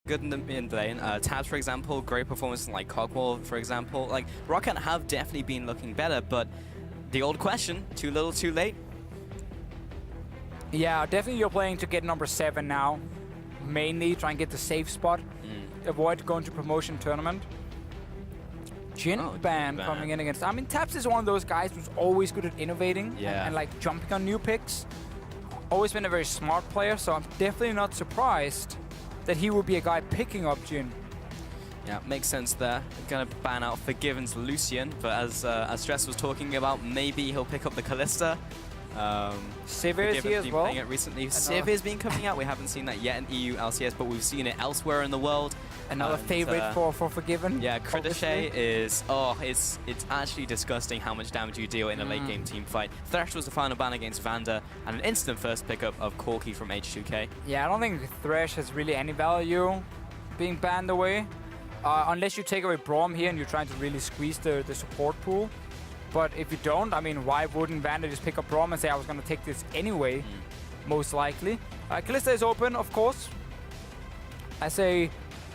good in the lane. Tabs, for example, great performances like Cogwall, for example. Like, ROCCAT have definitely been looking better, but the old question, too little, too late? Yeah, definitely you're playing to get number 7 now. Mainly try and get the safe spot. Avoid going to promotion tournament. Jin ban coming in against. I mean, Tabs is one of those guys who's always good at innovating and like jumping on new picks. Always been a very smart player, so I'm definitely not surprised that he would be a guy picking up Jin. Yeah, makes sense there. Gonna ban out Forgiven's Lucian, but as Stress was talking about, maybe he'll pick up the Kalista. Sivir is here as well. Playing it recently. Sivir's been coming out. We haven't seen that yet in EU LCS, but we've seen it elsewhere in the world. Another favorite for Forgiven. Yeah, Critiche is it's actually disgusting how much damage you deal in a late game team fight. Thresh was the final ban against Vander, and an instant first pickup of Corki from H2K. Yeah, I don't think Thresh has really any value being banned away, unless you take away Braum here and you're trying to really squeeze the support pool. But if you don't, I mean, why wouldn't Vander just pick up Braum and say I was going to take this anyway? Most likely. Kalista is open, of course, as a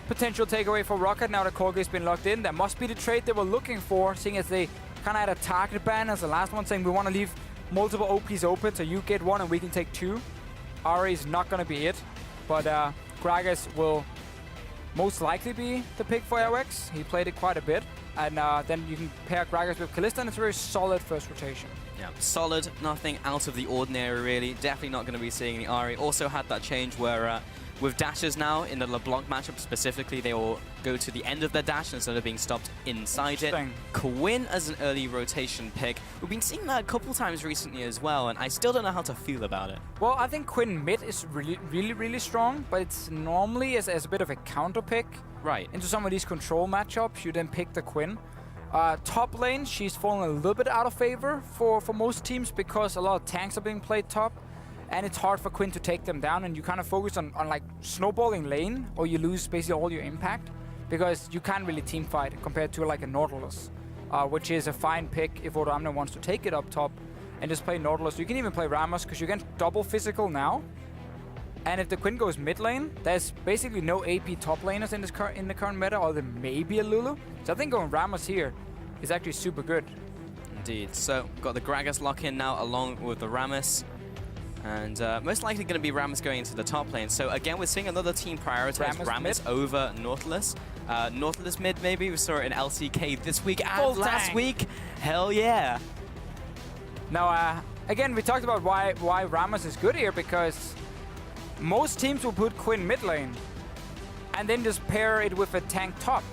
potential takeaway for ROCCAT now that Corki has been locked in. That must be the trade they were looking for, seeing as they kind of had a target ban as the last one, saying we want to leave multiple OPs open, so you get one and we can take 2. Ahri is not going to be it, but Gragas will most likely be the pick for ROX. He played it quite a bit. And then you can pair Gragas with Kalista, and it's a very solid first rotation. Yeah, solid, nothing out of the ordinary, really. Definitely not going to be seeing the Ahri. Also had that change where with dashes now, in the LeBlanc matchup specifically, they will go to the end of their dash instead of being stopped inside it. Quinn as an early rotation pick. We've been seeing that a couple times recently as well, and I still don't know how to feel about it. Well, I think Quinn mid is really strong, but it's normally as a bit of a counter pick. Right. Into some of these control matchups, you then pick the Quinn. Top lane, she's fallen a little bit out of favor for most teams because a lot of tanks are being played top. And it's hard for Quinn to take them down, and you kind of focus on like snowballing lane, or you lose basically all your impact because you can't really team fight compared to like a Nautilus, which is a fine pick if Odoamne wants to take it up top and just play Nautilus. You can even play Ramos because you can double physical now. And if the Quinn goes mid lane, there's basically no AP top laners in the current meta, or there may be a Lulu. So I think going Ramos here is actually super good. Indeed. So got the Gragas lock in now along with the Rammus. And most likely going to be Rammus going into the top lane. So again, we're seeing another team prioritize Rammus over Nautilus. Nautilus mid, maybe. We saw it in LCK this week and last week. Hell yeah. Now, again, we talked about why Rammus is good here, because most teams will put Quinn mid lane and then just pair it with a tank top.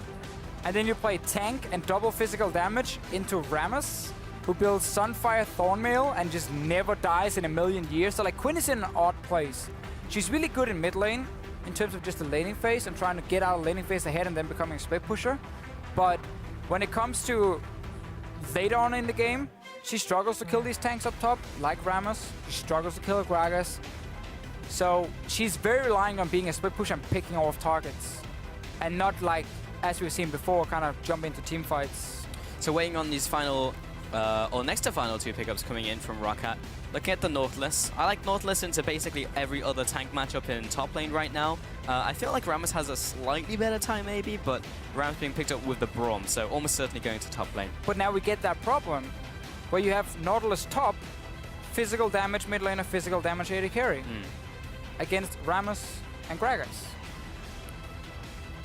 And then you play tank and double physical damage into Rammus, who builds Sunfire Thornmail and just never dies in a million years. So like Quinn is in an odd place. She's really good in mid lane in terms of just the laning phase and trying to get out of laning phase ahead and then becoming a split pusher. But when it comes to later on in the game, she struggles to kill these tanks up top, like Rammus. She struggles to kill Gragas. So she's very reliant on being a split pusher and picking off targets, and not like, as we've seen before, kind of jump into team fights. So waiting on these final or next to final 2 pickups coming in from ROCCAT. Looking at the Nautilus. I like Nautilus into basically every other tank matchup in top lane right now. I feel like Rammus has a slightly better time maybe, but Rammus being picked up with the Braum, so almost certainly going to top lane. But now we get that problem where you have Nautilus top, physical damage mid laner, physical damage AD carry against Rammus and Gragas.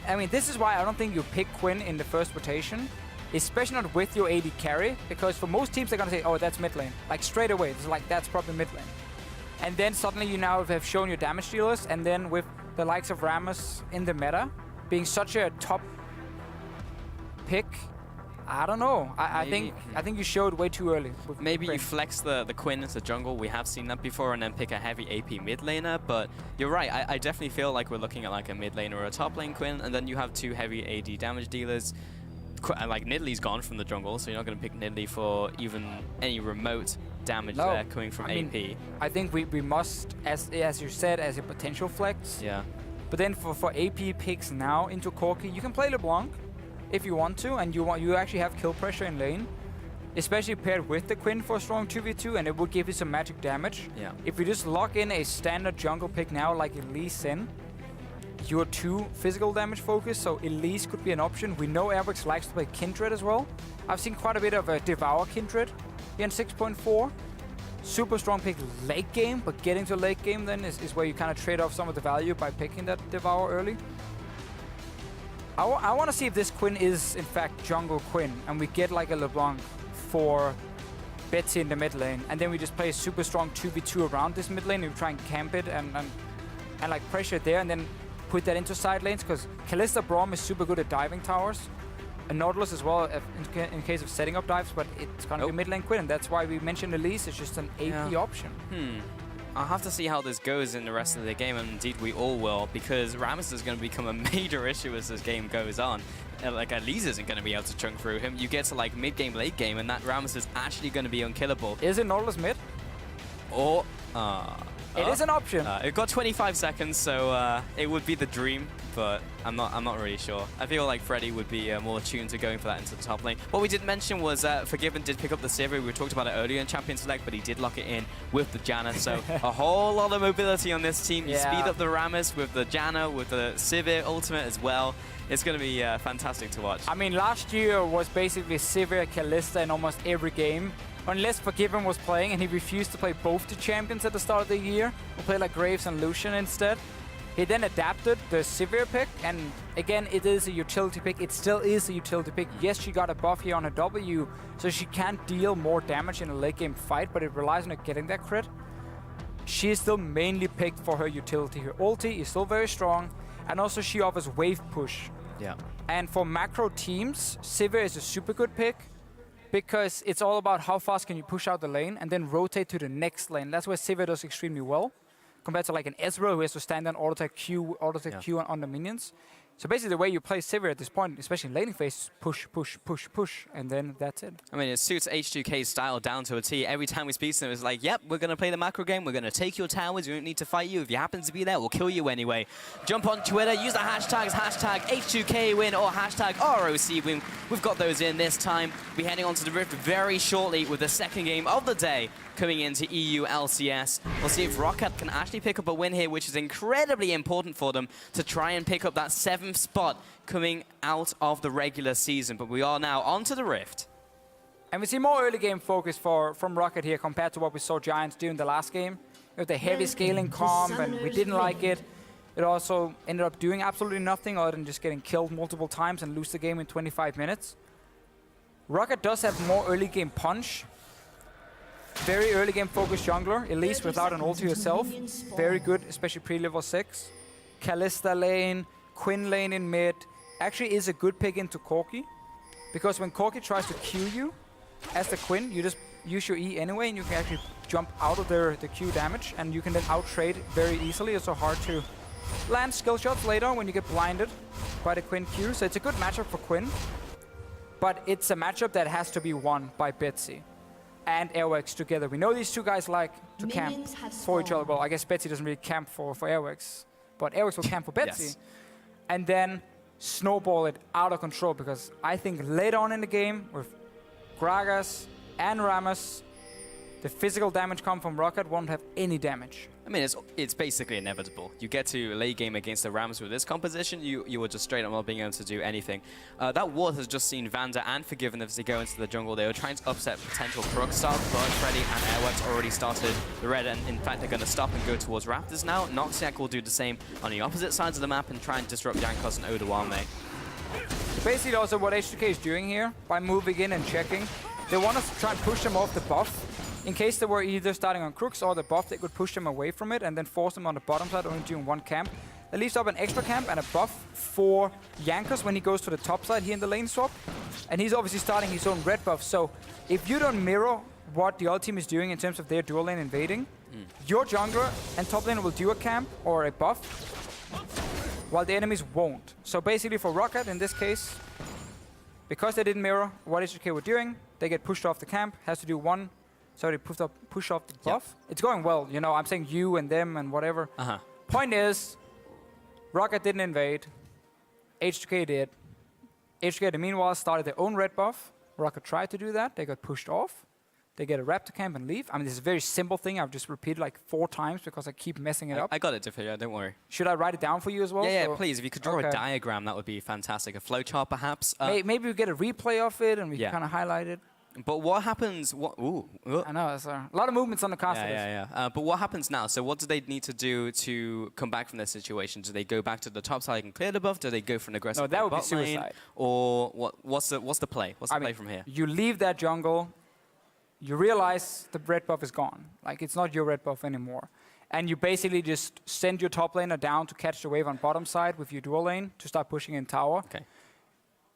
I mean, this is why I don't think you pick Quinn in the first rotation, especially not with your AD carry, because for most teams they're gonna say, oh, that's mid lane, like straight away. It's like, that's probably mid lane. And then suddenly you now have shown your damage dealers, and then with the likes of Rammus in the meta being such a top pick, I don't know. I think you showed way too early. Maybe you flex the Quinn into jungle. We have seen that before, and then pick a heavy AP mid laner. But you're right. I definitely feel like we're looking at like a mid laner or a top lane Quinn, and then you have 2 heavy AD damage dealers. Like Nidalee's gone from the jungle, so you're not going to pick Nidalee for even any remote damage there coming from AP. I think we must, as you said, as a potential flex. Yeah. But then for AP picks now into Corki, you can play LeBlanc if you want to, and you actually have kill pressure in lane, especially paired with the Quinn for a strong 2v2, and it would give you some magic damage. Yeah. If we just lock in a standard jungle pick now, like Lee Sin, you're too physical damage focused, so Elise could be an option. We know Airworks likes to play Kindred as well. I've seen quite a bit of a Devour Kindred here in 6.4. Super strong pick late game, but getting to late game then is where you kind of trade off some of the value by picking that Devour early. I want to see if this Quinn is in fact jungle Quinn, and we get like a LeBlanc for Betsy in the mid lane, and then we just play a super strong 2v2 around this mid lane and we try and camp it and like pressure it there, and then put that into side lanes, because Kalista Braum is super good at diving towers, and Nautilus as well in case of setting up dives, but it's gonna be mid lane Quinn, and that's why we mentioned Elise. It's just an AP option. I'll have to see how this goes in the rest of the game, and indeed we all will, because Rammus is going to become a major issue as this game goes on. Like, Elise isn't going to be able to chunk through him. You get to, like, mid-game, late-game, and that Rammus is actually going to be unkillable. Is it Nautilus mid? Or, it is an option. It got 25 seconds, so it would be the dream, but I'm not really sure. I feel like Freddy would be more attuned to going for that into the top lane. What we didn't mention was Forgiven did pick up the Sivir. We talked about it earlier in Champion Select, but he did lock it in with the Janna. So a whole lot of mobility on this team. You speed up the Rammus with the Janna, with the Sivir ultimate as well. It's going to be fantastic to watch. I mean, last year was basically Sivir, Kalista in almost every game. Unless Forgiven was playing and he refused to play both the champions at the start of the year. We'll play like Graves and Lucian instead. He then adapted the Sivir pick, and again, it is a utility pick. It still is a utility pick. Yes, she got a buff here on her W, so she can deal more damage in a late game fight, but it relies on her getting that crit. She is still mainly picked for her utility. Her ulti is still very strong, and also she offers wave push. Yeah. And for macro teams, Sivir is a super good pick, because it's all about how fast can you push out the lane and then rotate to the next lane. That's where Sivir does extremely well, compared to like an Ezreal who has to stand and auto-attack Q on the minions. So basically the way you play Sivir at this point, especially in laning phase, is push, push, push, push, and then that's it. I mean, it suits H2K's style down to a T. Every time we speak to them, it's like, yep, we're going to play the macro game, we're going to take your towers, we don't need to fight you. If you happen to be there, we'll kill you anyway. Jump on Twitter, use the hashtags, hashtag H2K win or hashtag ROC win. We've got those in this time. We'll be heading on to the Rift very shortly with the second game of the day coming into EU LCS. We'll see if ROCCAT can actually pick up a win here, which is incredibly important for them to try and pick up that 7th spot coming out of the regular season. But we are now on to the Rift. And we see more early game focus from ROCCAT here compared to what we saw Giants do in the last game. With the heavy scaling comp, and we didn't like it. It also ended up doing absolutely nothing other than just getting killed multiple times and lose the game in 25 minutes. ROCCAT does have more early game punch. Very early game focused jungler. Elise without an ulti herself. Very good, especially pre-level 6. Kalista lane, Quinn lane in mid. Actually is a good pick into Corki. Because when Corki tries to Q you as the Quinn, you just use your E anyway and you can actually jump out of the Q damage, and you can then out-trade very easily. It's so hard to land skill shots later when you get blinded by the Quinn Q. So it's a good matchup for Quinn. But it's a matchup that has to be won by Betsy and Airworks together. We know these two guys like to camp for each other. Well, I guess Betsy doesn't really camp for Airworks, but Airworks will camp for Betsy. Yes. And then snowball it out of control, because I think later on in the game, with Gragas and Rammus, the physical damage come from ROCCAT won't have any damage. I mean, it's basically inevitable. You get to late game against the Rams with this composition, you were just straight up not being able to do anything. That ward has just seen Vanda and Forgiven as they go into the jungle. They were trying to upset potential Krug stuff, but Freddy and Airworks already started the red, and in fact they're going to stop and go towards Raptors now. Noxiac will do the same on the opposite sides of the map and try and disrupt Jankos and Odoame. Basically also what H2K is doing here, by moving in and checking, they want us to try and push them off the buff. In case they were either starting on Crooks or the buff, they could push them away from it and then force them on the bottom side only doing one camp. That leaves up an extra camp and a buff for Jankos when he goes to the top side here in the lane swap. And he's obviously starting his own red buff. So if you don't mirror what the other team is doing in terms of their dual lane invading, your jungler and top laner will do a camp or a buff, while the enemies won't. So basically for ROCCAT in this case, because they didn't mirror what H2K were doing, they get pushed off the camp, has to do one. So they push off the buff. Yep. It's going well, you know, I'm saying you and them and whatever. Point is, ROCCAT didn't invade, H2K did. H2K, meanwhile, started their own red buff. ROCCAT tried to do that, they got pushed off. They get a Raptor camp and leave. I mean, this is a very simple thing. I've just repeated like 4 times because I keep messing it up. I got it, Diffia, don't worry. Should I write it down for you as well? Yeah, please. If you could draw a diagram, that would be fantastic. A flowchart, perhaps. Maybe we get a replay of it and we kind of highlight it. But what happens? Ooh. I know, there's a lot of movements on the caster. Yeah. But what happens now? So what do they need to do to come back from this situation? Do they go back to the top side and clear the buff? Do they go for an aggressive No, that would be bot suicide. lane? Or what's the play? What's the play from here? You leave that jungle, you realize the red buff is gone. Like, it's not your red buff anymore. And you basically just send your top laner down to catch the wave on bottom side with your dual lane to start pushing in tower. Okay.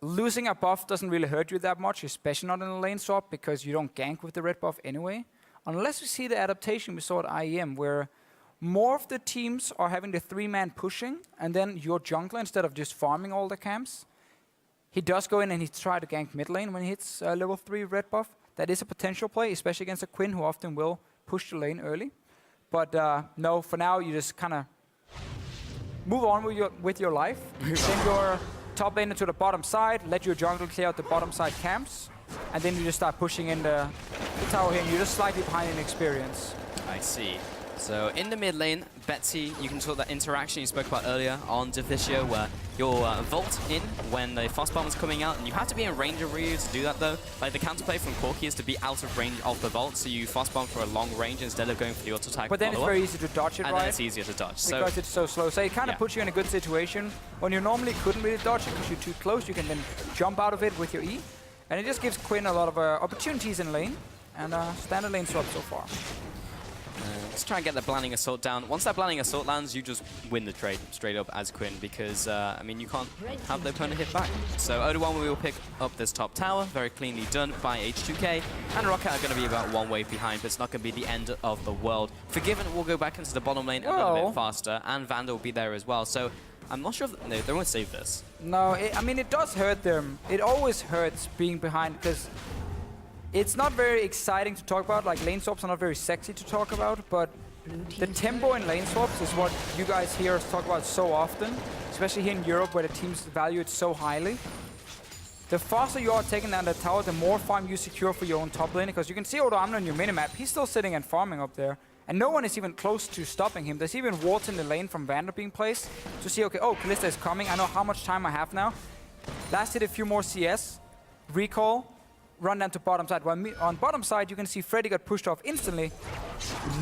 Losing a buff doesn't really hurt you that much, especially not in a lane swap, because you don't gank with the red buff anyway. Unless you see the adaptation we saw at IEM, where more of the teams are having the 3-man pushing, and then your jungler, instead of just farming all the camps, he does go in and he tries to gank mid lane when he hits level 3 red buff. That is a potential play, especially against a Quinn, who often will push the lane early. But no, for now, you just kind of move on with your life. Send your top laner to the bottom side, let your jungle clear out the bottom side camps, and then you just start pushing in the tower here, and you're just slightly behind in experience. I see. So in the mid lane, Betsy, you can sort that interaction you spoke about earlier on Deficio, where you'll vault in when the fast bomb is coming out, and you have to be in range of Ryu to do that though. Like the counterplay from Corki is to be out of range of the vault, so you fast bomb for a long range instead of going for the auto attack. But then it's very easy to dodge it, and right? then it's easier to dodge. Because it's so slow. So it kind of puts you in a good situation when you normally couldn't really dodge it because you're too close. You can then jump out of it with your E, and it just gives Quinn a lot of opportunities in lane, and standard lane swap so far. Let's try and get the Blinding Assault down. Once that Blinding Assault lands, you just win the trade straight up as Quinn because, I mean, you can't have the opponent hit back. So Odawan will pick up this top tower, very cleanly done by H2K, and ROCCAT are going to be about 1 wave behind, but it's not going to be the end of the world. Forgiven will go back into the bottom lane a little bit faster, and Vanda will be there as well. So I'm not sure if they won't save this. No, I mean, it does hurt them. It always hurts being behind because it's not very exciting to talk about. Like, lane swaps are not very sexy to talk about, but the tempo in lane swaps is what you guys hear us talk about so often, especially here in Europe where the teams value it so highly. The faster you are taking down the tower, the more farm you secure for your own top lane, because you can see Odo Amna on your minimap, he's still sitting and farming up there, and no one is even close to stopping him. There's even wards in the lane from Vander being placed to see, okay, oh, Kalista is coming, I know how much time I have now. Last hit a few more CS, recall, run down to bottom side. While on bottom side, you can see Freddy got pushed off instantly.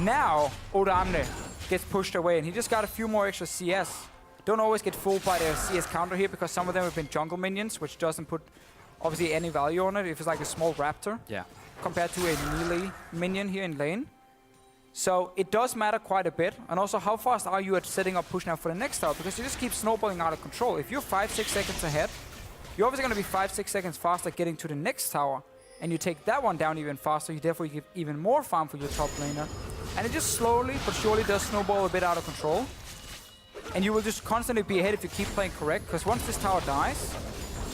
Now, Odo Amne gets pushed away, and he just got a few more extra CS. Don't always get fooled by the CS counter here, because some of them have been jungle minions, which doesn't put, obviously, any value on it if it's like a small raptor. Yeah. Compared to a melee minion here in lane. So it does matter quite a bit. And also, how fast are you at setting up push now for the next tower? Because you just keep snowballing out of control. If you're 5-6 seconds ahead, you're obviously going to be 5-6 seconds faster getting to the next tower, and you take that one down even faster. You therefore give even more farm for your top laner, and it just slowly but surely does snowball a bit out of control. And you will just constantly be ahead if you keep playing correct, because once this tower dies,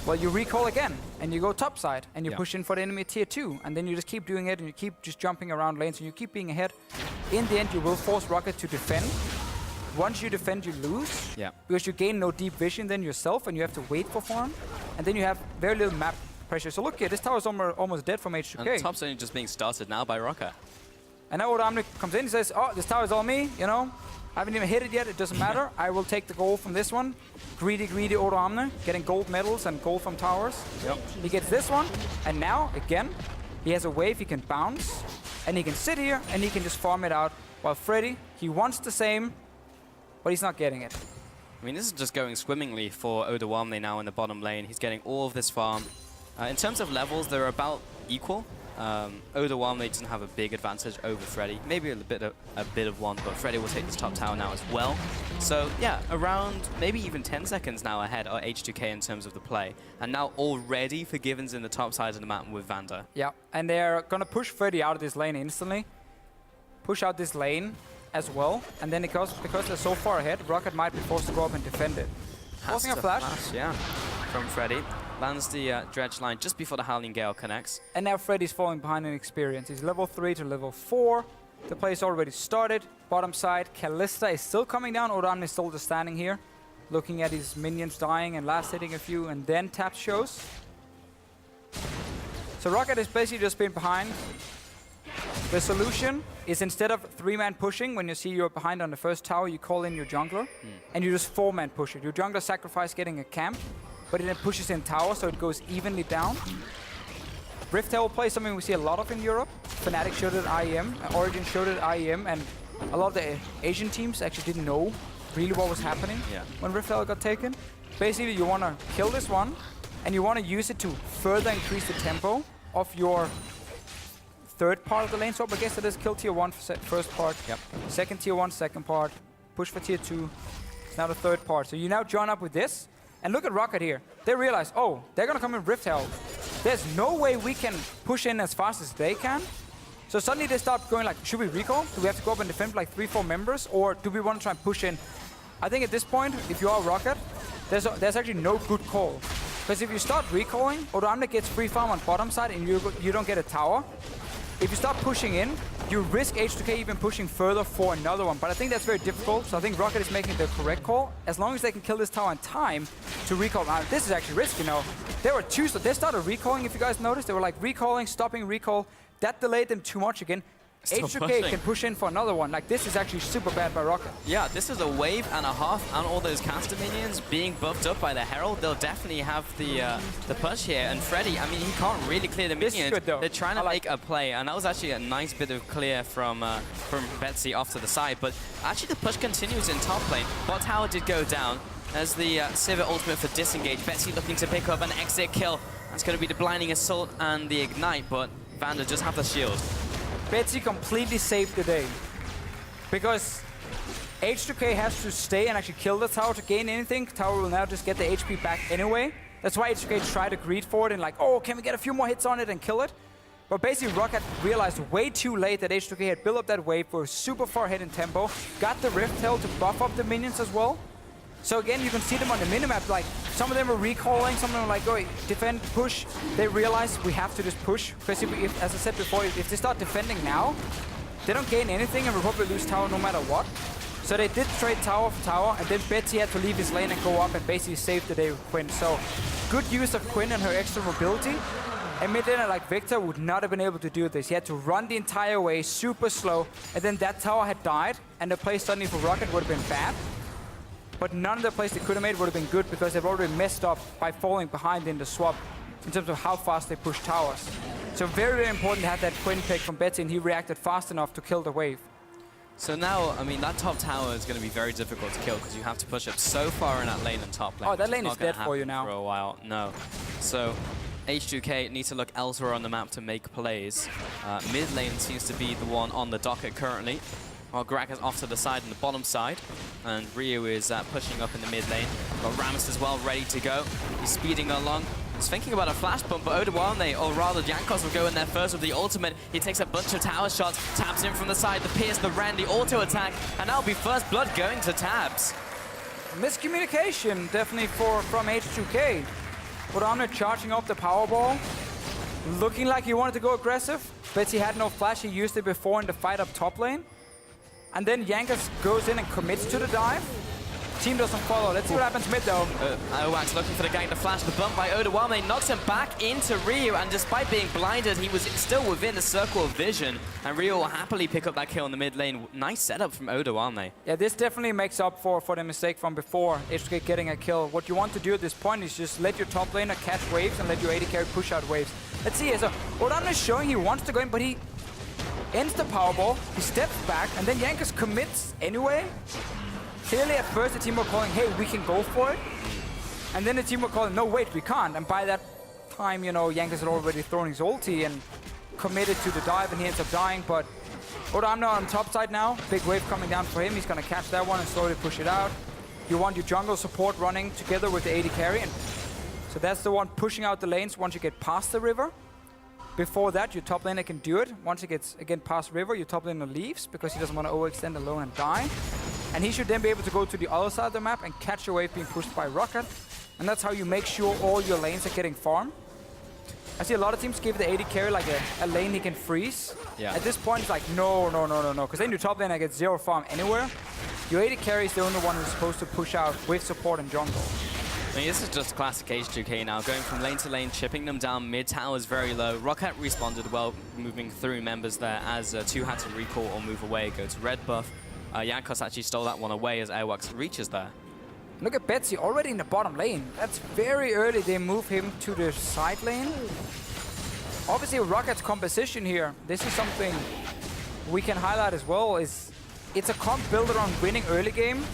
well, you recall again, and you go top side, and you push in for the enemy tier 2, and then you just keep doing it, and you keep just jumping around lanes, and you keep being ahead. In the end, you will force ROCCAT to defend. Once you defend, you lose, because you gain no deep vision then yourself, and you have to wait for farm, and then you have very little map pressure. So look here, this tower is almost dead from H2K. And the top's only just being started now by ROCCAT. And now Odo Amne comes in and says, oh, this tower is all me, you know. I haven't even hit it yet, it doesn't matter. I will take the gold from this one. Greedy Odo Amne, getting gold medals and gold from towers. He gets this one, and now, again, he has a wave, he can bounce, and he can sit here, and he can just farm it out. While Freddy, he wants the same, but he's not getting it. I mean, this is just going swimmingly for Odawamne now in the bottom lane. He's getting all of this farm. In terms of levels, they're about equal. Odawamne doesn't have a big advantage over Freddy. Maybe a bit of one, but Freddy will take this top tower now as well. So yeah, around maybe even 10 seconds now ahead are H2K in terms of the play. And now already Forgiven's in the top side of the map with Vander. Yeah, and they're gonna push Freddy out of this lane instantly. Push out this lane as well, and then because they're so far ahead, ROCCAT might be forced to go up and defend it. Forcing a flash. Yeah, from Freddy. Lands the dredge line just before the Howling Gale connects. And now Freddy's falling behind in experience. He's level 3 to level 4. The play's already started. Bottom side, Kalista is still coming down. Odo Amne is still just standing here, looking at his minions dying and last hitting a few, and then tap shows. So ROCCAT has basically just been behind The solution is instead of 3-man pushing, when you see you're behind on the first tower, you call in your jungler, and you just 4-man push it. Your jungler sacrifice getting a camp, but it then pushes in tower, so it goes evenly down. Rift Herald play is something we see a lot of in Europe. Fnatic showed it at IEM, Origin showed it at IEM, and a lot of the Asian teams actually didn't know really what was happening when Rift Herald got taken. Basically, you want to kill this one, and you want to use it to further increase the tempo of your third part of the lane swap. I guess it is kill tier 1 first part, second tier 1 second part, push for tier 2. It's now the third part. So you now join up with this, and look at ROCCAT here. They realize, oh, they're going to come in Rift Herald. There's no way we can push in as fast as they can. So suddenly they start going like, should we recall? Do we have to go up and defend like 3-4 members? Or do we want to try and push in? I think at this point, if you are ROCCAT, there's actually no good call. Because if you start recalling, Odoamne gets free farm on bottom side and you don't get a tower. If you start pushing in, you risk H2K even pushing further for another one. But I think that's very difficult, so I think ROCCAT is making the correct call. As long as they can kill this tower in time to recall. Now, this is actually risky, you know. There were two, so they started recalling, if you guys noticed. They were like recalling, stopping, recall. That delayed them too much again. H2K can push in for another one. Like, this is actually super bad by ROCCAT. Yeah, this is a wave and a half, and all those caster minions being buffed up by the Herald. They'll definitely have the push here. And Freddy, I mean, he can't really clear the minions. Good, though. They're trying to make a play, and that was actually a nice bit of clear from Betsy off to the side. But actually, the push continues in top lane. Bot tower did go down as the Sivir ultimate for disengage. Betsy looking to pick up an exit kill. That's going to be the blinding assault and the ignite, but Vander just have the shield. Betsy completely saved the day. Because H2K has to stay and actually kill the tower to gain anything. Tower will now just get the HP back anyway. That's why H2K tried to greed for it and like, oh, can we get a few more hits on it and kill it? But basically, ROCCAT realized way too late that H2K had built up that wave, were super far ahead in tempo, got the Rift Herald to buff up the minions as well. So again, you can see them on the minimap, like, some of them are recalling, some of them are like, go defend, push. They realize we have to just push. Because if, as I said before, if they start defending now, they don't gain anything and will probably lose tower no matter what. So they did trade tower for tower, and then Betsy had to leave his lane and go up and basically save the day with Quinn. So good use of Quinn and her extra mobility. A mid laner like Victor would not have been able to do this. He had to run the entire way, super slow, and then that tower had died, and the play suddenly for ROCCAT would have been bad. But none of the plays they could have made would have been good because they've already messed up by falling behind in the swap in terms of how fast they push towers. So very, very important to have that Quinn pick from Betsy, and he reacted fast enough to kill the wave. So now, I mean, that top tower is going to be very difficult to kill because you have to push up so far in that lane and top lane. Oh, that lane is dead for you now. For a while, no. So H2K needs to look elsewhere on the map to make plays. Mid lane seems to be the one on the docket currently. While Grak is off to the side on the bottom side, and Ryu is pushing up in the mid lane. Got Rammus as well, ready to go. He's speeding along. He's thinking about a flash bump, but Odoamne, or rather Jankos, will go in there first with the ultimate. He takes a bunch of tower shots, taps in from the side, the Pierce, the Rend, the auto attack, and that'll be first blood going to Tabs. Miscommunication, definitely from H2K. Odoamne charging up the Powerball, looking like he wanted to go aggressive. Betsy had no flash, he used it before in the fight up top lane. And then Jankos goes in and commits to the dive. Team doesn't follow. Let's see what happens mid though. Owax looking for the gang to flash. The bump by Odoamne knocks him back into Ryu, and despite being blinded, he was still within the circle of vision. And Ryu will happily pick up that kill in the mid lane. Nice setup from Odoamne. Yeah, this definitely makes up for the mistake from before, H2K getting a kill. What you want to do at this point is just let your top laner catch waves and let your AD carry push out waves. Let's see here. So Odoamne is showing he wants to go in, but he ends the Powerball, he steps back, and then Jankos commits anyway. Clearly at first the team were calling, hey, we can go for it. And then the team were calling, no, wait, we can't. And by that time, you know, Jankos had already thrown his ulti and committed to the dive, and he ends up dying. But Odoamne on top side now, big wave coming down for him. He's gonna catch that one and slowly push it out. You want your jungle support running together with the AD carry. And so that's the one pushing out the lanes once you get past the river. Before that, your top laner can do it. Once he gets, again, past river, your top laner leaves because he doesn't want to overextend alone and die. And he should then be able to go to the other side of the map and catch a wave being pushed by ROCCAT. And that's how you make sure all your lanes are getting farmed. I see a lot of teams give the AD carry like a lane he can freeze. Yeah. At this point, it's like, no. Because then your top laner gets zero farm anywhere. Your AD carry is the only one who's supposed to push out with support and jungle. I mean, this is just classic H2K now, going from lane to lane, chipping them down. Mid towers very low. ROCCAT responded well, moving through members there as 2 had to recall or move away, go to red buff. Jankos actually stole that one away as Airwax reaches there. Look at Betsy already in the bottom lane. That's very early. They move him to the side lane. Obviously, ROCCAT's composition here, this is something we can highlight as well, is it's a comp built around winning early game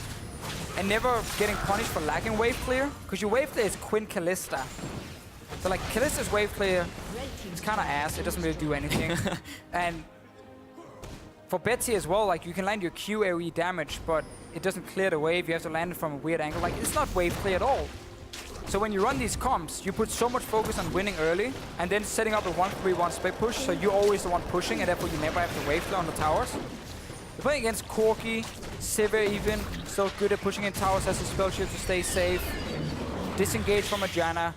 and never getting punished for lacking wave clear. Because your wave clear is Quinn Kalista. So like Kalista's wave clear, it's kind of ass. It doesn't really do anything. And for Betsy as well, like you can land your Q AoE damage, but it doesn't clear the wave. You have to land it from a weird angle. Like it's not wave clear at all. So when you run these comps, you put so much focus on winning early and then setting up a 1-3-1 split push, so you're always the one pushing and therefore you never have to wave clear on the towers. You're playing against Corki, Sivir even, still good at pushing in towers, has a spell shield to stay safe. Disengage from a Janna.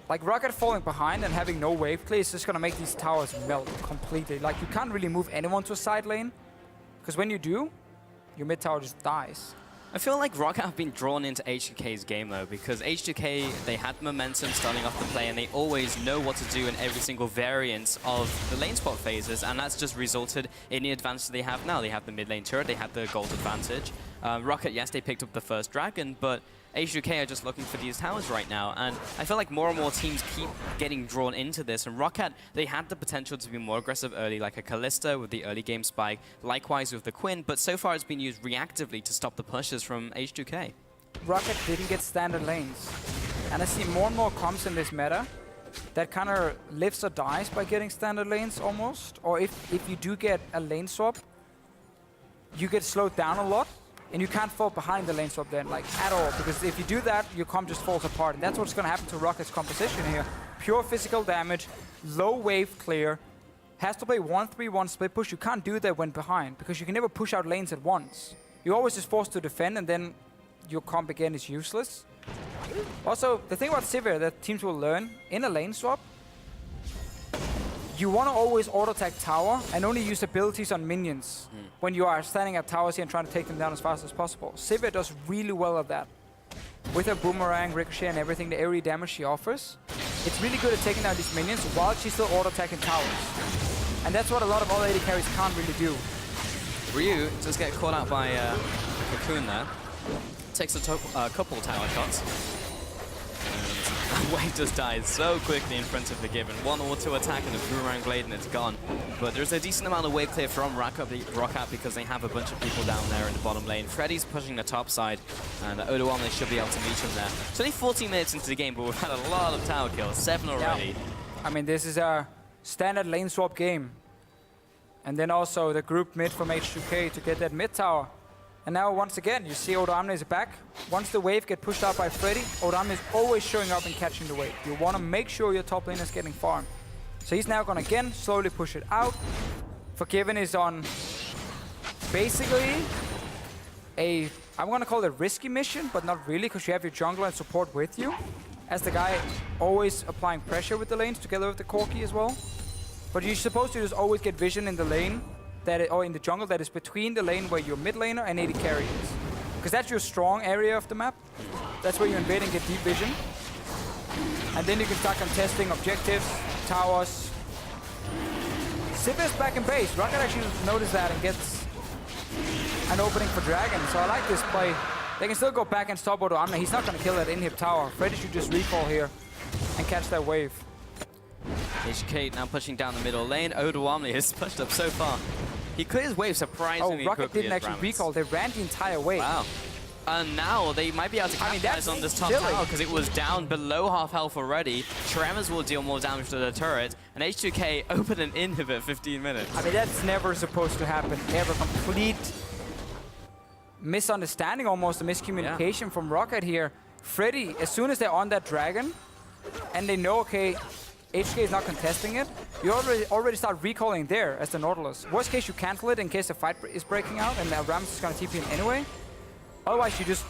Like ROCCAT falling behind and having no wave clear is just gonna make these towers melt completely. Like you can't really move anyone to a side lane, because when you do, your mid tower just dies. I feel like ROCCAT have been drawn into H2K's game though, because H2K, they had momentum starting off the play and they always know what to do in every single variant of the lane spot phases, and that's just resulted in the advantage they have now. They have the mid lane turret, they have the gold advantage. ROCCAT, yes, they picked up the first dragon, but H2K are just looking for these towers right now, and I feel like more and more teams keep getting drawn into this, and ROCCAT, they had the potential to be more aggressive early, like a Kalista with the early game spike, likewise with the Quinn, but so far it's been used reactively to stop the pushes from H2K. ROCCAT didn't get standard lanes, and I see more and more comps in this meta that kind of lives or dies by getting standard lanes almost, or if you do get a lane swap, you get slowed down a lot. And you can't fall behind the lane swap then, like, at all. Because if you do that, your comp just falls apart. And that's what's going to happen to ROCCAT's composition here. Pure physical damage, low wave clear, has to play 1-3-1 split push. You can't do that when behind, because you can never push out lanes at once. You're always just forced to defend, and then your comp again is useless. Also, the thing about Sivir that teams will learn, in a lane swap, you want to always auto-attack tower and only use abilities on minions when you are standing at towers here and trying to take them down as fast as possible. Sivir does really well at that. With her boomerang, ricochet and everything, the AoE damage she offers, it's really good at taking down these minions while she's still auto-attacking towers. And that's what a lot of other AD carries can't really do. Ryu just get caught out by Cocoon there. Takes a couple tower shots. Wave just dies so quickly in front of the Given. One auto attack and a boomerang blade and it's gone. But there's a decent amount of wave clear from ROCCAT because they have a bunch of people down there in the bottom lane. Freddy's pushing the top side and Odoamne should be able to meet him there. It's only 14 minutes into the game, but we've had a lot of tower kills, 7 already. Yeah. I mean, this is a standard lane swap game. And then also the group mid from H2K to get that mid tower. And now once again, you see Odoamne is back. Once the wave get pushed out by Freddy, Odoamne is always showing up and catching the wave. You want to make sure your top lane is getting farmed. So he's now going to again slowly push it out. Forgiven is on basically a, I'm going to call it a risky mission, but not really, because you have your jungler and support with you. As the guy always applying pressure with the lanes together with the Corki as well. But you're supposed to just always get vision in the lane. Or in the jungle that is between the lane where your mid laner and AD carry is. Because that's your strong area of the map. That's where you invade and get deep vision. And then you can start contesting objectives, towers. Sivir's back in base. ROCCAT actually noticed that and gets an opening for Dragon. So I like this play. They can still go back and stop Odoamne. He's not going to kill that inhib tower. Freddy should just recall here and catch that wave. H2K now pushing down the middle lane. Odoamne has pushed up so far. He cleared his wave surprisingly quickly. ROCCAT didn't actually recall. They ran the entire wave. Wow. And now they might be able to capitalize on this top tower because it was down below half health already. Tremors will deal more damage to the turret. And H2K open an inhib at 15 minutes. I mean, that's never supposed to happen. Ever. Complete misunderstanding, almost a miscommunication from ROCCAT here. Freddy, as soon as they're on that dragon, and they know, okay, H2K is not contesting it, you already start recalling there as the Nautilus. Worst case, you cancel it in case the fight is breaking out and Rammus is going to TP in anyway. Otherwise, you just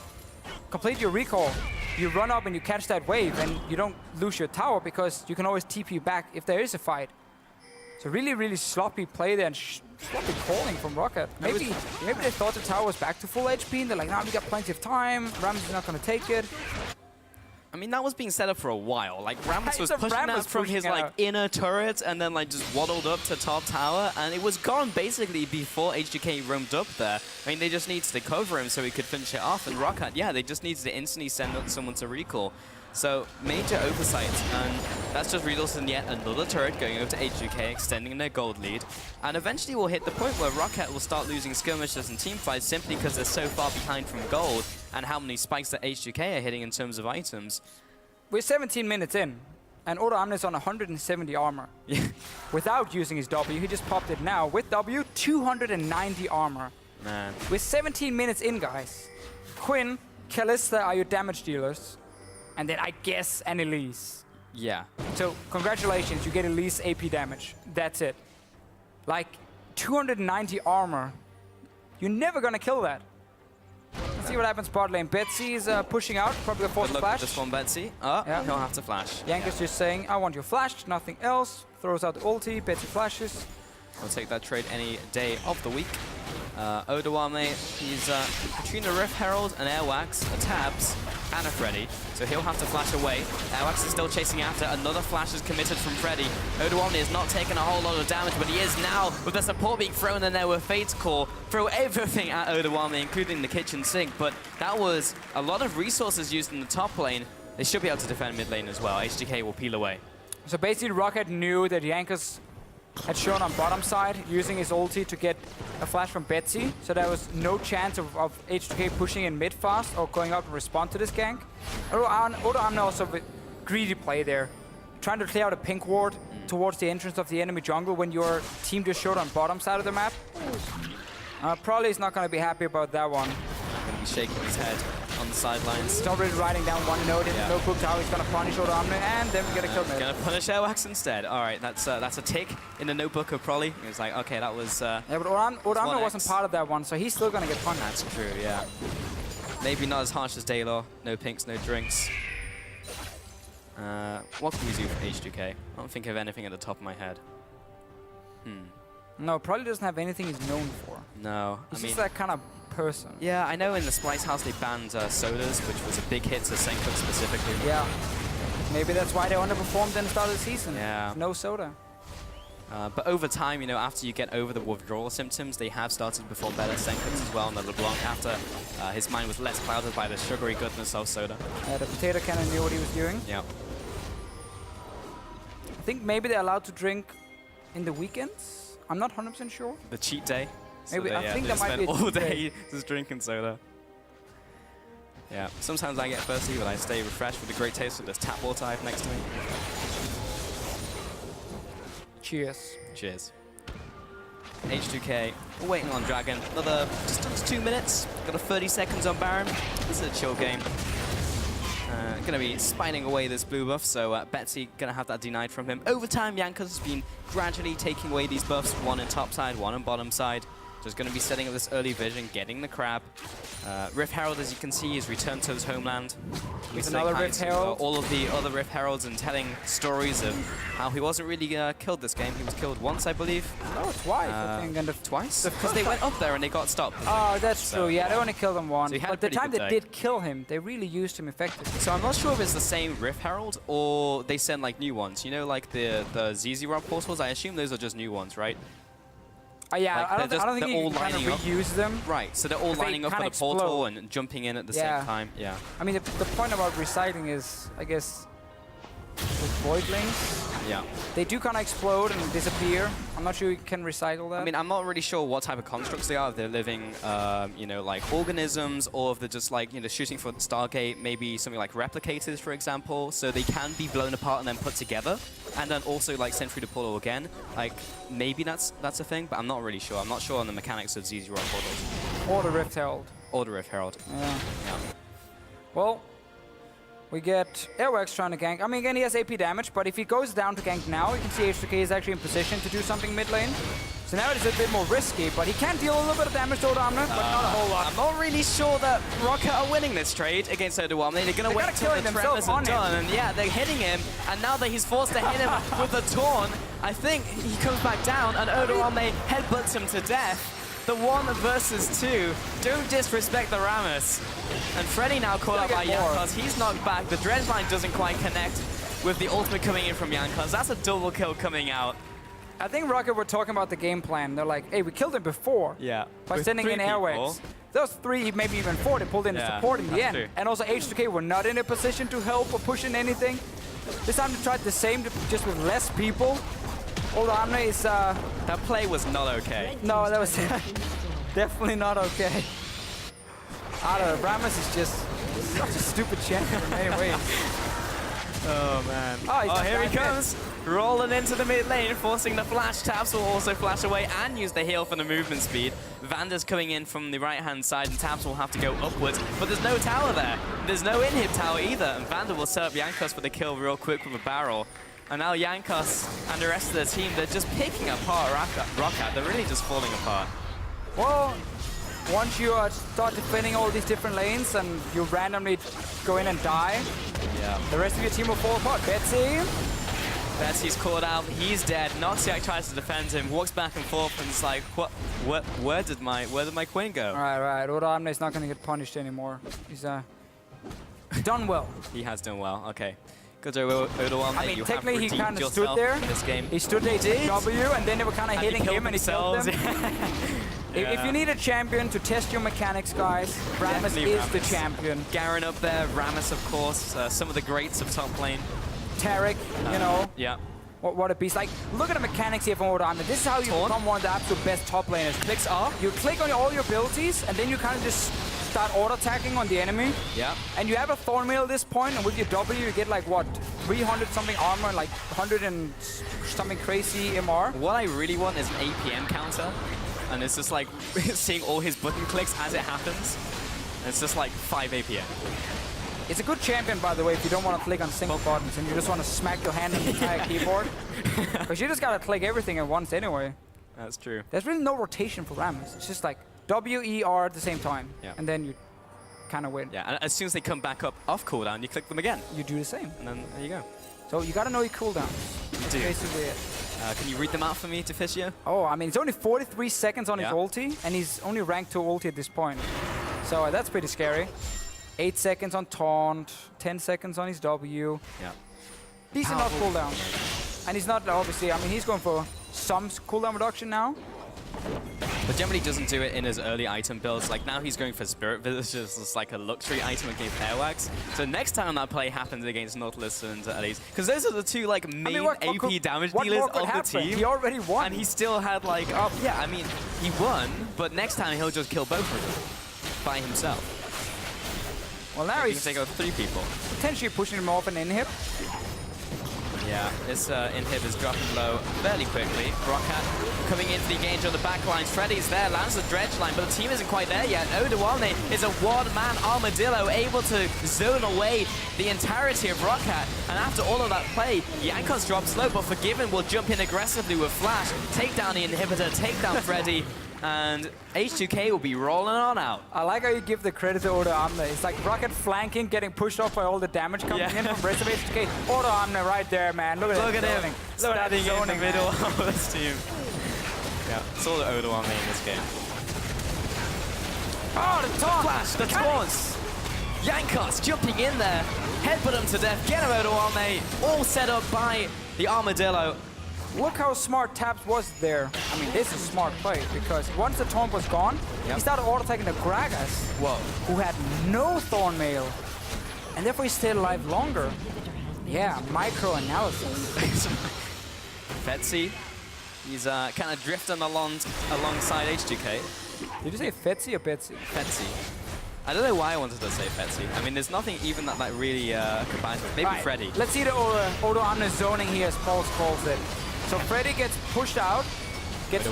complete your recall. You run up and you catch that wave and you don't lose your tower because you can always TP back if there is a fight. So really, really sloppy play there and sloppy calling from ROCCAT. Maybe they thought the tower was back to full HP and they're like, nah, we got plenty of time. Rammus is not going to take it. I mean, that was being set up for a while. Like, Rammus was So pushing Rammus that from his, pushing like, out. inner turret and then, like, just waddled up to top tower. And it was gone, basically, before H2K roamed up there. I mean, they just needed to cover him so he could finish it off. And ROCCAT, yeah, they just needed to instantly send up someone to recall. So, major oversight, and that's just resulted in yet another turret going over to H2K, extending their gold lead. And eventually we'll hit the point where ROCCAT will start losing skirmishes and teamfights simply because they're so far behind from gold and how many spikes that H2K are hitting in terms of items. We're 17 minutes in, and Oda Amne's on 170 armor. Yeah. Without using his W, he just popped it now. With W, 290 armor. Man. We're 17 minutes in, guys. Quinn, Kalista are your damage dealers. And then I guess an Elise. Yeah. So congratulations, you get Elise AP damage. That's it. Like 290 armor. You're never gonna kill that. Let's see what happens bot lane. Betsy is pushing out, probably a force Good luck flash. with this one, Betsy. Oh, Yeah. he'll have to flash. Yankees just saying, I want your flash, nothing else. Throws out the ulti, Betsy flashes. I'll take that trade any day of the week. Odawame, he's Katrina Rift Herald, an Airwax, a Tabs, and a Freddy. So he'll have to flash away. Airwax is still chasing after. Another flash is committed from Freddy. Odawame is not taking a whole lot of damage, but he is now, with the support being thrown in there with Fate's Core. Throw everything at Odawame, including the kitchen sink. But that was a lot of resources used in the top lane. They should be able to defend mid lane as well. H2K will peel away. So basically ROCCAT knew that Yankees had shown on bottom side, using his ulti to get a flash from Betsy, so there was no chance of H2K pushing in mid fast or going up to respond to this gank. Oda Amne also with greedy play there, trying to clear out a pink ward towards the entrance of the enemy jungle when your team just showed on bottom side of the map. Probably is not going to be happy about that one. Going to be shaking his head on the sidelines. He's already writing down one note in the notebook how he's going to punish Oda Amne, and then we get a kill mid. Gonna punish Airwax instead. All right, that's a tick in the notebook of Prolly. It's like, okay, that was. Yeah, but Oda Amne wasn't part of that one, so he's still going to get punished. That's true, yeah. Maybe not as harsh as Daylor. No pinks, no drinks. What can we do for H2K? I don't think of anything at the top of my head. No, probably doesn't have anything he's known for. No, He's I mean. just that kind of person. Yeah, I know in the Splice House they banned sodas, which was a big hit to Senkuk specifically. Yeah. Maybe that's why they underperformed in the start of the season. Yeah. No soda. But over time, you know, after you get over the withdrawal symptoms, they have started to perform better. Senkuk as well on the LeBlanc after his mind was less clouded by the sugary goodness of soda. The potato cannon knew what he was doing. Yeah. I think maybe they're allowed to drink in the weekends. I'm not 100% sure. The cheat day. Maybe, I think they that might spend be a all cheat day. day just drinking soda. Yeah, sometimes I get thirsty, but I stay refreshed with the great taste of this tap water I have next to me. Cheers. Cheers. H2K, we're waiting on Dragon. Another just 2 minutes. Got a 30 seconds on Baron. This is a chill game. Gonna be spining away this blue buff, so Betsy gonna have that denied from him. Over time, Yankees has been gradually taking away these buffs, one on top side, one on bottom side. Just gonna be setting up this early vision, getting the crab. Rift Herald, as you can see, is returned to his homeland. With another Rift Herald. All of the other Rift Heralds and telling stories of how he wasn't really killed this game. He was killed once, I believe. Oh, twice, I think. And Twice? Because they went up there and they got stopped. Oh, that's So, true. Yeah, they only killed him once. So he had a but the pretty time good they day. did kill him, they really used him effectively. So I'm not sure if it's the same Rift Herald or they send like new ones. You know, like the ZZ Rock portals? I assume those are just new ones, right? Yeah, Like, I don't think they're you all can kind of lining up. reuse them. Right, so they're all But they lining up for kinda the portal explode. and jumping in at the Yeah. same time. Yeah. I mean, the point about recycling is, I guess, with Voidlings, Yeah. they do kind of explode and disappear. I'm not sure you can recycle that. I mean, I'm not really sure what type of constructs they are. If they're living, you know, like organisms, or if they're just like, you know, shooting for the Stargate, maybe something like replicators, for example. So they can be blown apart and then put together, and then also like sent through the portal again. Like maybe that's a thing, but I'm not really sure. I'm not sure on the mechanics of ZZ Rock portals or the Rift Herald. or the Rift Herald. Yeah. Yeah. Well, we get Airwax trying to gank. I mean, again, he has AP damage, but if he goes down to gank now, you can see H2K is actually in position to do something mid lane. So now it is a bit more risky, but he can deal a little bit of damage to Odamna, but not a whole lot. I'm not really sure that ROCCAT are winning this trade against Odawame. They're going to wait gotta till kill the themselves tremors are on him. done. And yeah, they're hitting him. And now that he's forced to hit him with a taunt, I think he comes back down and Odawame headbutts him to death. The 1 versus 2. Don't disrespect the Rammus. And Freddy now caught up by Jankos. He's knocked back. The dredge line doesn't quite connect with the ultimate coming in from Jankos. That's a double kill coming out. I think ROCCAT were talking about the game plan. They're like, hey, we killed him before. Yeah. By sending in airwaves. Those 3, maybe even 4, they pulled in the support in the end. True. And also H2K were not in a position to help or push in anything. This time they tried the same, just with less people. Odoamne is... That play was not okay. No, that was definitely not okay. I don't know, Rammus is just such a stupid champion in many ways. Oh, man. Oh, here he comes. Rolling into the mid lane, forcing the flash. Taps will also flash away and use the heal for the movement speed. Vander's coming in from the right-hand side, and Taps will have to go upwards. But there's no tower there. There's no inhib tower either. And Vander will set up Jankos for the kill real quick with a barrel. And now Jankos and the rest of the team, they're just picking apart ROCCAT. They're really just falling apart. Well, once you start defending all these different lanes and you randomly go in and die, the rest of your team will fall apart. Betsy's caught out, he's dead. Noxiac tries to defend him, walks back and forth, and it's like, where did my Quinn go? Right. Odoamne is not going to get punished anymore. He's done well. He has done well. Okay. Good job, Odoamne. I mean, you technically he kind of stood there. In this game. He stood there, W, and then they were kind of hitting him, and he killed them. If you need a champion to test your mechanics, guys, Rammus is the champion. Garen up there, Rammus, of course. Some of the greats of top lane. Tarek, you know. Yeah. What a beast. Like, look at the mechanics here from Odoamne. This is how you become one of the absolute best top laners. Clicks up. You click on all your abilities, and then you kind of just start auto-attacking on the enemy. Yeah. And you have a Thornmail at this point, and with your W, you get like, what, 300-something armor and like 100 and something crazy MR. What I really want is an APM counter. And it's just like seeing all his button clicks as it happens. And it's just like 5 APM. It's a good champion, by the way, if you don't want to click on single buttons and you just want to smack your hand on the entire keyboard. Because you just got to click everything at once anyway. That's true. There's really no rotation for Rammus. It's just like W, E, R at the same time. Yeah. And then you kind of win. Yeah, and as soon as they come back up off cooldown, you click them again. You do the same. And then there you go. So you got to know your cooldowns. You do. Basically it. Can you read them out for me, Deficio? Oh, I mean, it's only 43 seconds on his ulti, and he's only ranked 2 ulti at this point. So that's pretty scary. 8 seconds on taunt, 10 seconds on his W. Yeah. Decent enough cooldown. And he's not, obviously, I mean, he's going for some cooldown reduction now. But generally doesn't do it in his early item builds. Like now he's going for Spirit Villagers. It's like a luxury item against Airwax. So next time that play happens against Nautilus and Elise, because those are the two like main AP damage dealers of the team. He already won. And he still had like, yeah, I mean, he won, but next time he'll just kill both of them by himself. Well, now he's take out 3 people. Potentially pushing him off an inhib. Yeah, this inhib is dropping low fairly quickly. ROCCAT coming into the engage on the back lines. Freddy's there, lands the dredge line, but the team isn't quite there yet. Odoamne is a one-man armadillo able to zone away the entirety of ROCCAT. And after all of that play, Jankos drops low, but Forgiven will jump in aggressively with Flash, take down the inhibitor, take down Freddy, and H2K will be rolling on out. I like how you give the credit to Odoamne. It's like ROCCAT flanking, getting pushed off by all the damage coming in from rest of H2K. Odoamne right there, man. Look at him. Standing in the middle of this team. Yeah, it's all Odoamne in this game. Oh, the taunt! Flash, the taunts! Jankos jumping in there. Headbutt him to death. Get him, Odoamne. All set up by the Armadillo. Look how smart Taps was there. I mean, this is a smart play, because once the taunt was gone, he started auto-attacking the Gragas, who had no Thornmail, and therefore he stayed alive longer. Yeah, micro-analysis. Fetsy, he's kind of drifting alongside H2K. Did you say Fetsy or Betsy? Fetsy. I don't know why I wanted to say Fetsy. I mean, there's nothing even that really combines with. Maybe Freddy. Let's see the Odoamne zoning here, as Paul calls it. So Freddy gets pushed out, gets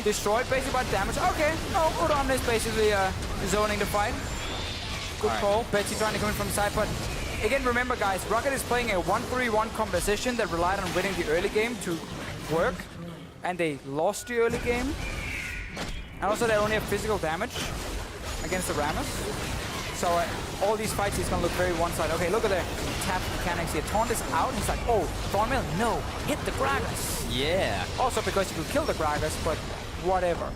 destroyed basically by damage. Okay, no, Odoamne is basically zoning the fight. Good call. Betsy trying to come in from the side, but again, remember guys, ROCCAT is playing a 1-3-1 composition that relied on winning the early game to work, and they lost the early game. And also they only have physical damage against the Rammus. So all these fights, he's going to look very one-sided. Okay, look at the tap mechanics here. Taunt is out. He's like, oh, Thornmail, no, hit the Gragas. Yeah. Also because you could kill the Gragas, but whatever.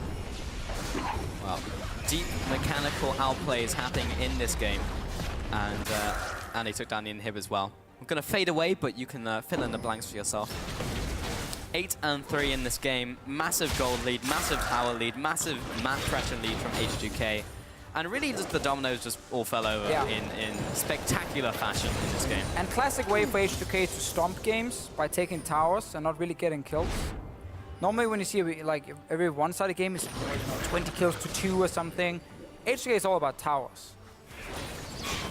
Well, deep mechanical outplays happening in this game. And he took down the inhib as well. I'm going to fade away, but you can fill in the blanks for yourself. 8-3 in this game. Massive gold lead, massive tower lead, massive map pressure lead from H2K. And really just the dominoes just all fell over in spectacular fashion in this game. And classic way for H2K to stomp games by taking towers and not really getting kills. Normally when you see like every one-sided game is 20 kills to 2 or something. H2K is all about towers.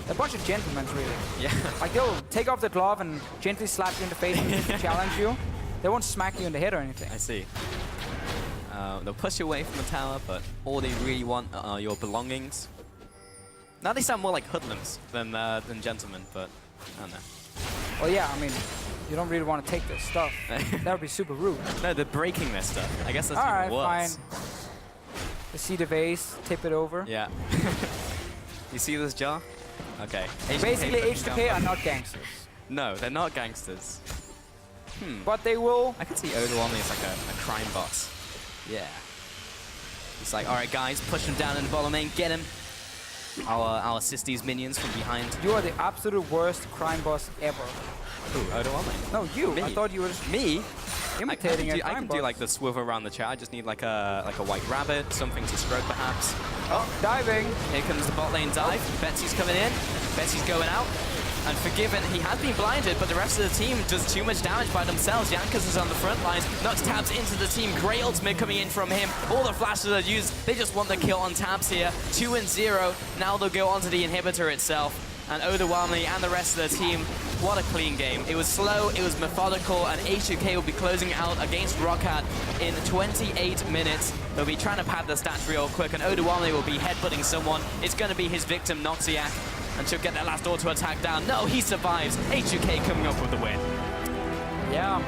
A bunch of gentlemen, really. Yeah. Like they'll take off the glove and gently slap you in the face and challenge you. They won't smack you in the head or anything. I see. They'll push you away from the tower, but all they really want are your belongings. Now they sound more like hoodlums than gentlemen, but I don't know. Well, yeah, I mean, you don't really want to take their stuff. That would be super rude. No, they're breaking their stuff. I guess that's all even right, worse. fine. The seed of vase, tip it over. Yeah. You see this jar? Okay. Basically, H2K are not gangsters. No, they're not gangsters. But they will. I can see Odoami as like a crime boss. Yeah. He's like, all right, guys, push him down in the bottom lane, get him. Our sisters minions from behind. You are the absolute worst crime boss ever. Who, Odoami? No, you. Me? I thought you were just Me? imitating a crime I can boss. do like the swivel around the chat. I just need like a white rabbit, something to stroke perhaps. Oh, diving. Here comes the bot lane dive. Betsy's coming in. Betsy's going out. And Forgiven, he had been blinded, but the rest of the team does too much damage by themselves. Yankas is on the front lines, knocks Tabs into the team. Great ultimate coming in from him. All the flashes are used. They just want the kill on Tabs here. 2-0. Now they'll go onto the inhibitor itself. And Odoami and the rest of the team, what a clean game. It was slow, it was methodical, and H2K will be closing out against ROCCAT in 28 minutes. They'll be trying to pad the stats real quick, and Odoami will be headbutting someone. It's going to be his victim, Noxiac. And she'll get that last auto attack down. No, he survives. H2K coming up with the win. Yeah.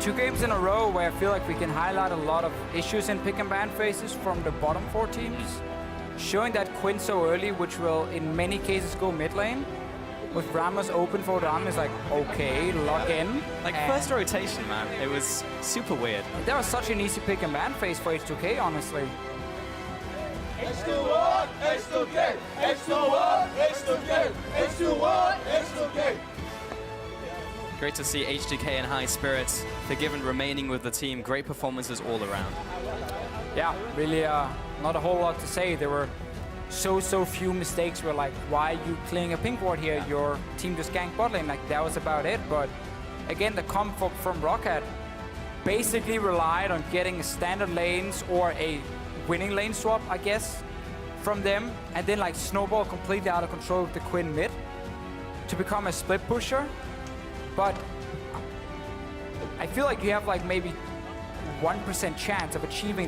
2 games in a row where I feel like we can highlight a lot of issues in pick and ban phases from the bottom 4 teams. Showing that Quinn so early, which will in many cases go mid lane. With Ramos open for Ram is like, okay, lock in. Like first rotation, man. It was super weird. That was such an easy pick and ban phase for H2K, honestly. H2-1, H2K, H2-1, H2K, H2-1, H2K. Great to see H2K in high spirits. Forgiven remaining with the team. Great performances all around. Yeah, really not a whole lot to say. There were so few mistakes where like, why are you clearing a pink ward here? Your team just ganked bot lane. Like, that was about it. But again, the comp from ROCCAT basically relied on getting standard lanes or a winning lane swap, I guess, from them, and then like snowball completely out of control with the Quinn mid to become a split pusher. But I feel like you have like maybe 1% chance of achieving that.